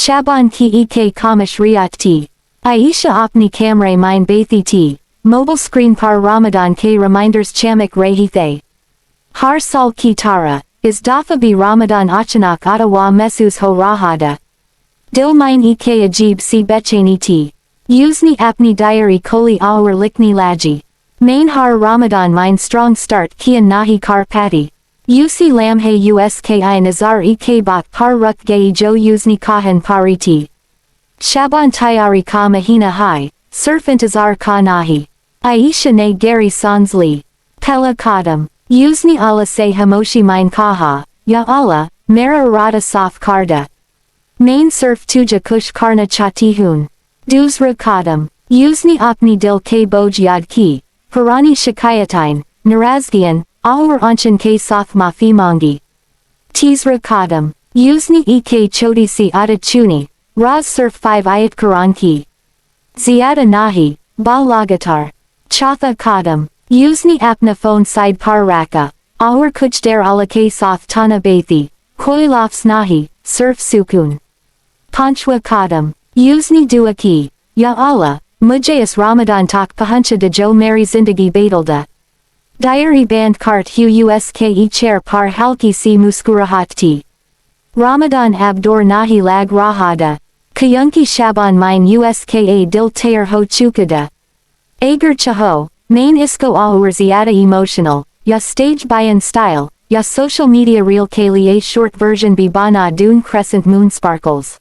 Shaban ki ek kamish riyat ti. Aisha apni kamre mine baithi ti. Mobile screen par Ramadan ke reminders chamak rahithe. Har sal ki tara, is dafa bi Ramadan achanak atawa mesus ho rahada. Dil mine ek ajib si bechani ti. Usni apni diary koli aur likni laji. Main har Ramadan mine strong start kian nahi kar pati. Usi lamhe uski nazar ek bak par ruk gai jo usni kahan pariti. Shaban tayari ka mahina hai, surf intazar ka nahi. Aisha ne gari sansli. Pella kadam. Usni Allah say hamoshi mine kaha, ya Allah, mera rada saf karda. Main surf tuja kush karna chatihun. Duzra kadam. Usni apni dil ke boj yad ki, Purani shikayatain, narazgian, aur anchan ke sath mafi mangi. Tizra kadam. Usni ek choti si ada chuni, raz surf 5 ayat Quran ki. Ziyada nahi, ba lagatar. Chatha kadam. Usni apna phone side par raka, aur kuch der ala ke sath tana baithi, koilafs nahi, surf sukun. Panchwa kadam. Usni dua ki, ya Allah, mujayas Ramadan tak pahancha de jo meri zindagi baitulda. Diary band kart hu uske chair par halki si muskurahat ti. Ramadan abdor nahi lag rahada. Kayunki shaban mine uska dil tayer ho chukada. Agar chaho, main isko aur ziyada emotional, ya stage bayan style, ya social media reel ke liye short version bi bana dune crescent moon sparkles.